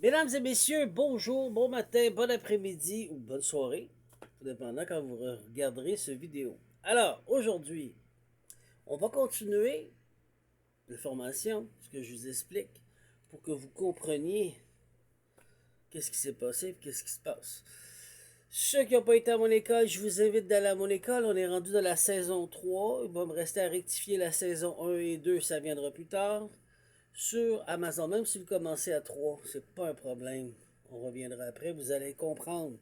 Mesdames et messieurs, bonjour, bon matin, bon après-midi ou bonne soirée, tout dépendant quand vous regarderez cette vidéo. Alors, aujourd'hui, on va continuer la formation, ce que je vous explique, pour que vous compreniez qu'est-ce qui s'est passé et qu'est-ce qui se passe. Ceux qui n'ont pas été à mon école, je vous invite d'aller à mon école. On est rendu dans la saison 3. Il va me rester à rectifier la saison 1 et 2, ça viendra plus tard. Sur Amazon, même si vous commencez à 3, c'est pas un problème. On reviendra après, vous allez comprendre.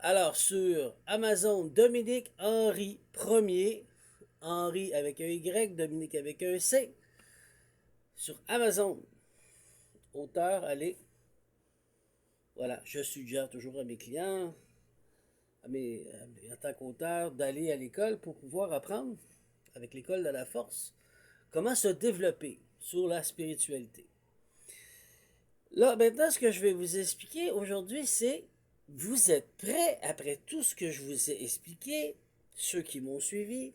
Alors, sur Amazon, Dominique Henry Ier, Henry avec un Y, Dominique avec un C. Sur Amazon, auteur, allez. Voilà, je suggère toujours à mes clients, en tant qu'auteur, d'aller à l'école pour pouvoir apprendre, avec l'école de la force, comment se développer sur la spiritualité. Là, maintenant, ce que je vais vous expliquer aujourd'hui, c'est vous êtes prêts après tout ce que je vous ai expliqué, ceux qui m'ont suivi,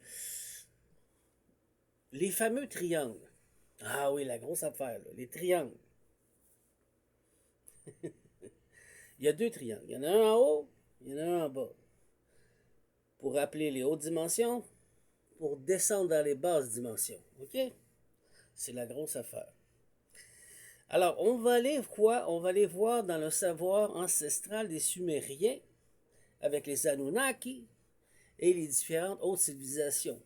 les fameux triangles. Ah oui, la grosse affaire, là, les triangles. Il y a deux triangles. Il y en a un en haut, il y en a un en bas. Pour rappeler les hautes dimensions, pour descendre dans les basses dimensions. OK? C'est la grosse affaire. Alors, on va aller quoi? On va aller voir dans le savoir ancestral des Sumériens avec les Anunnaki et les différentes autres civilisations.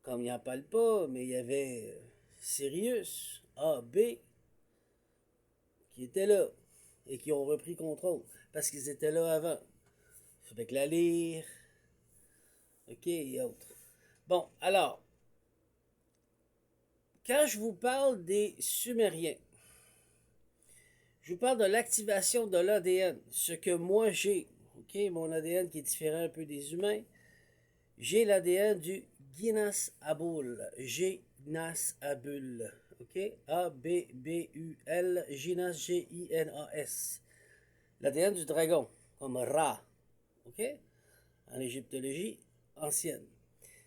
Comme il n'en parle pas, mais il y avait Sirius, A, B, qui étaient là et qui ont repris contrôle parce qu'ils étaient là avant. Avec la lyre, ok, et autres. Bon, alors, quand je vous parle des Sumériens, je vous parle de l'activation de l'ADN, ce que moi j'ai, ok, mon ADN qui est différent un peu des humains. J'ai l'ADN du Ginas Abul. Ginas Abul. OK? A-B-B-U-L. Ginas, G-I-N-A-S. L'ADN du dragon, comme Ra. OK? En égyptologie ancienne.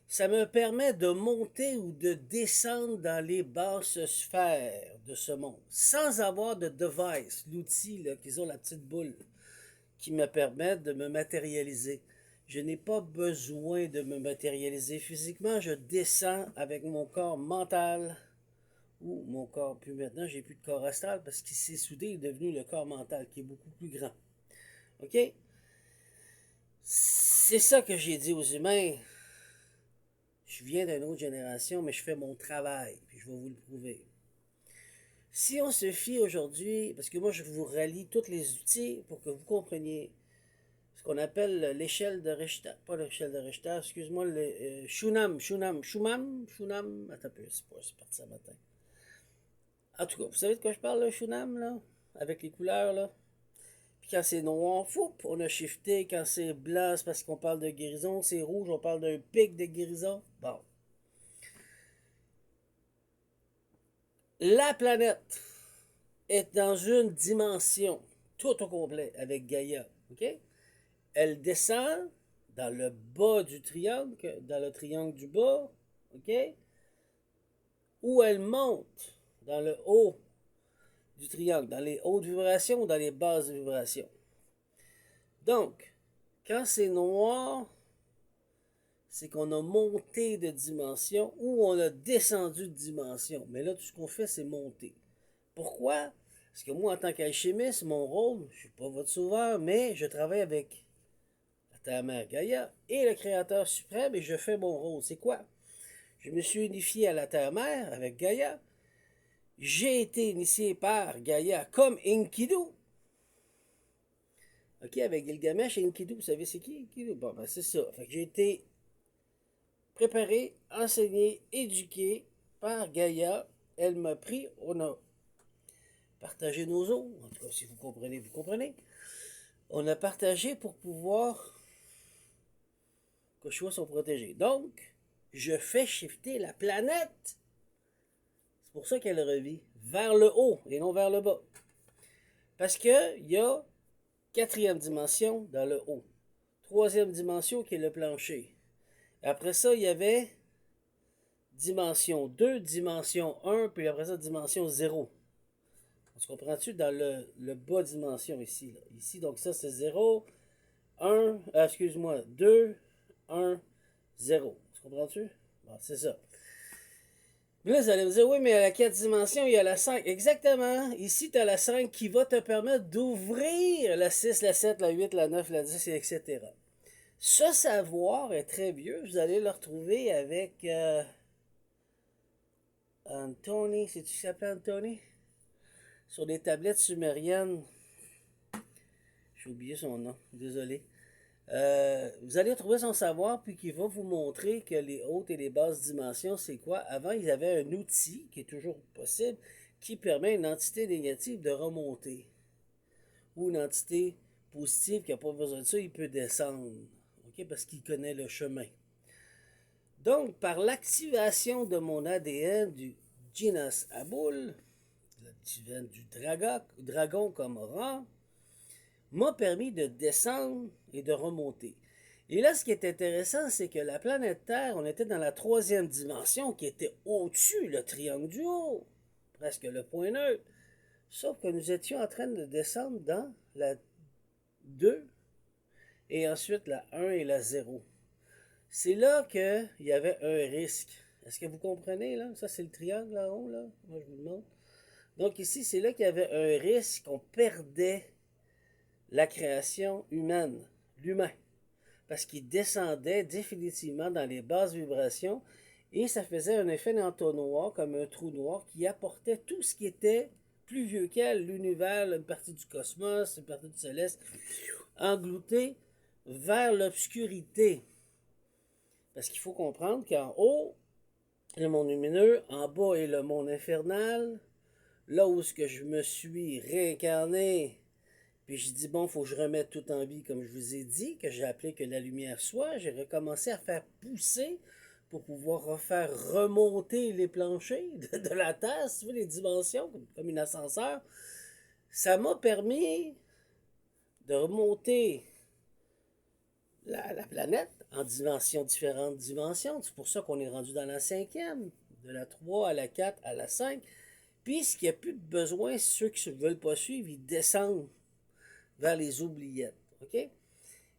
Ça me permet de monter ou de descendre dans les basses sphères de ce monde, sans avoir de device, l'outil qu'ils ont, la petite boule, qui me permet de me matérialiser. Je n'ai pas besoin de me matérialiser physiquement, je descends avec mon corps mental ou mon corps, puis maintenant j'ai plus de corps astral parce qu'il s'est soudé, il est devenu le corps mental qui est beaucoup plus grand. OK? C'est ça que j'ai dit aux humains. Je viens d'une autre génération, mais je fais mon travail, puis je vais vous le prouver. Si on se fie aujourd'hui, parce que moi je vous relie tous les outils pour que vous compreniez ce qu'on appelle l'échelle de Richter, pas l'échelle de Richter, excuse-moi, le Shunam, attends un peu, c'est parti ce matin. En tout cas, vous savez de quoi je parle, le Shunam, là, avec les couleurs, là. Puis quand c'est noir, fou, on a shifté, quand c'est blanc, c'est parce qu'on parle de guérison, c'est rouge, on parle d'un pic de guérison. Bon. La planète est dans une dimension, tout au complet, avec Gaïa, ok? Elle descend dans le bas du triangle, dans le triangle du bas, ok? Ou elle monte dans le haut du triangle, dans les hautes vibrations ou dans les basses vibrations. Donc, quand c'est noir, c'est qu'on a monté de dimension ou on a descendu de dimension. Mais là, tout ce qu'on fait, c'est monter. Pourquoi? Parce que moi, en tant qu'alchimiste, mon rôle, je ne suis pas votre sauveur, mais je travaille avec la Terre-Mère Gaïa et le Créateur suprême et je fais mon rôle. C'est quoi? Je me suis unifié à la Terre-Mère avec Gaïa. J'ai été initié par Gaïa comme Enkidu. OK, avec Gilgamesh et Enkidu, vous savez c'est qui Enkidu? Bon, ben c'est ça. Fait que j'ai été préparé, enseigné, éduqué par Gaïa. Elle m'a pris, on a partagé nos eaux. En tout cas, si vous comprenez, vous comprenez. On a partagé pour pouvoir que je sois protégé. Donc, je fais shifter la planète. C'est pour ça qu'elle revit vers le haut et non vers le bas. Parce qu'il y a quatrième dimension dans le haut. Troisième dimension qui est le plancher. Après ça, il y avait dimension 2, dimension 1, puis après ça, dimension 0. On se comprend-tu dans le bas dimension ici, là. Ici, donc ça c'est 0, 1, excuse-moi, 2, 1, 0. Tu comprends-tu? Bon, c'est ça. Mais là, vous allez me dire, oui, mais à la 4 dimensions, il y a la 5. Exactement. Ici, tu as la 5 qui va te permettre d'ouvrir la 6, la 7, la 8, la 9, la 10, etc. Ce savoir est très vieux. Vous allez le retrouver avec Anthony. C'est-tu qui s'appelle Anthony? Sur des tablettes sumériennes. J'ai oublié son nom. Désolé. Vous allez trouver son savoir, puis qui va vous montrer que les hautes et les basses dimensions, c'est quoi. Avant, ils avaient un outil, qui est toujours possible, qui permet à une entité négative de remonter. Ou une entité positive qui n'a pas besoin de ça, il peut descendre. OK? Parce qu'il connaît le chemin. Donc, par l'activation de mon ADN du Jinas Abul, l'ADN du dragon comme rang, m'a permis de descendre et de remonter. Et là, ce qui est intéressant, c'est que la planète Terre, on était dans la 3e dimension qui était au-dessus, le triangle du haut, presque le point neutre. Sauf que nous étions en train de descendre dans la 2 et ensuite la 1 et la 0. C'est là qu'il y avait un risque. Est-ce que vous comprenez, là? Ça, c'est le triangle là haut, là. Moi, je vous demande. Donc ici, c'est là qu'il y avait un risque qu'on perdait la création humaine, l'humain, parce qu'il descendait définitivement dans les basses vibrations et ça faisait un effet d'entonnoir comme un trou noir qui apportait tout ce qui était plus vieux qu'elle, l'univers, une partie du cosmos, une partie du céleste, englouté vers l'obscurité. Parce qu'il faut comprendre qu'en haut, le monde lumineux, en bas est le monde infernal, là où je me suis réincarné. Puis j'ai dit, bon, il faut que je remette tout en vie, comme je vous ai dit, que j'ai appelé que la lumière soit. J'ai recommencé à faire pousser pour pouvoir refaire remonter les planchers de la Terre, si tu veux, les dimensions, comme un ascenseur. Ça m'a permis de remonter la planète en différentes dimensions. C'est pour ça qu'on est rendu dans la 5e, de la 3 à la 4 à la 5. Puis, ce qu'il n'y a plus de besoin, ceux qui ne veulent pas suivre, ils descendent vers les oubliettes. OK?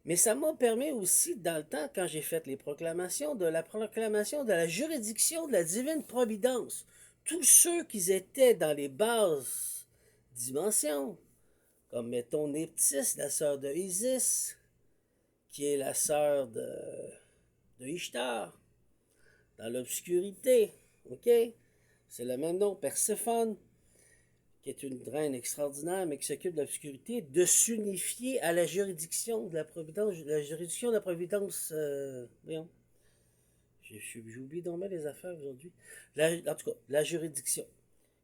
Mais ça m'a permis aussi, dans le temps, quand j'ai fait les proclamations, de la proclamation de la juridiction de la divine providence. Tous ceux qui étaient dans les basses dimensions, comme mettons Neptis, la sœur de Isis, qui est la sœur de Ishtar, dans l'obscurité, ok? C'est le même nom, Perséphone, qui est une reine extraordinaire, mais qui s'occupe de l'obscurité, de s'unifier à la juridiction de la providence, la juridiction de la providence, voyons, j'ai oublié d'en mettre les affaires aujourd'hui, en tout cas, la juridiction,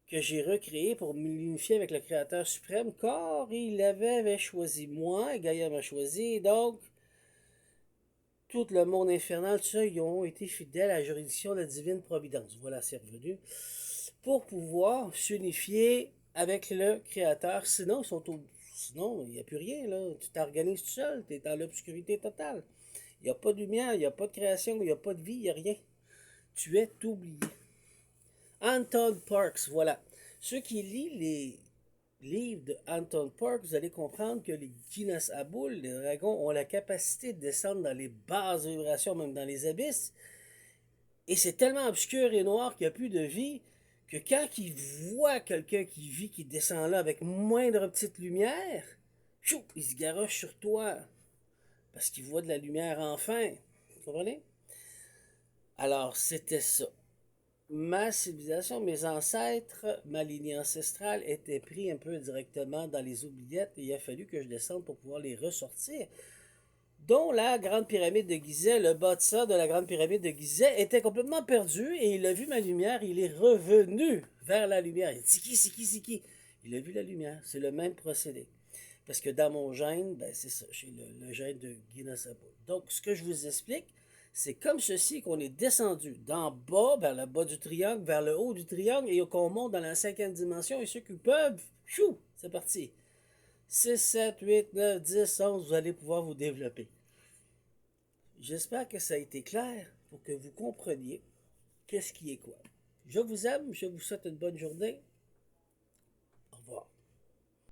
que j'ai recréée pour m'unifier avec le Créateur suprême, car il avait choisi moi, et Gaïa m'a choisi, donc, tout le monde infernal, tout ça, ils ont été fidèles à la juridiction de la divine providence. Voilà, c'est revenu. Pour pouvoir s'unifier avec le Créateur. Sinon, sinon il n'y a plus rien, là. Tu t'organises tout seul, tu es dans l'obscurité totale. Il n'y a pas de lumière, il n'y a pas de création, il n'y a pas de vie, il n'y a rien. Tu es oublié. Anton Parks, voilà. Ceux qui lisent les livres de Anton Parks, vous allez comprendre que les Jinas Abul, les dragons, ont la capacité de descendre dans les basses vibrations, même dans les abysses. Et c'est tellement obscur et noir qu'il n'y a plus de vie que quand ils voient quelqu'un qui vit, qui descend là avec moindre petite lumière, chou, il se garoche sur toi. Parce qu'il voit de la lumière enfin. Vous comprenez? Alors, c'était ça. Ma civilisation, mes ancêtres, ma lignée ancestrale était pris un peu directement dans les oubliettes et il a fallu que je descende pour pouvoir les ressortir. Dont la grande pyramide de Gizeh, le bâtisseur de la grande pyramide de Gizeh était complètement perdu et il a vu ma lumière, il est revenu vers la lumière. Il dit c'est qui? Il a vu la lumière, c'est le même procédé. Parce que dans mon gène, ben c'est ça, j'ai le gène de Guinness-Apple. Donc, ce que je vous explique, c'est comme ceci qu'on est descendu d'en bas, vers le bas du triangle, vers le haut du triangle, et qu'on monte dans la 5e dimension, et ceux qui peuvent, chou, c'est parti. 6, 7, 8, 9, 10, 11, vous allez pouvoir vous développer. J'espère que ça a été clair pour que vous compreniez qu'est-ce qui est quoi. Je vous aime, je vous souhaite une bonne journée. revoir.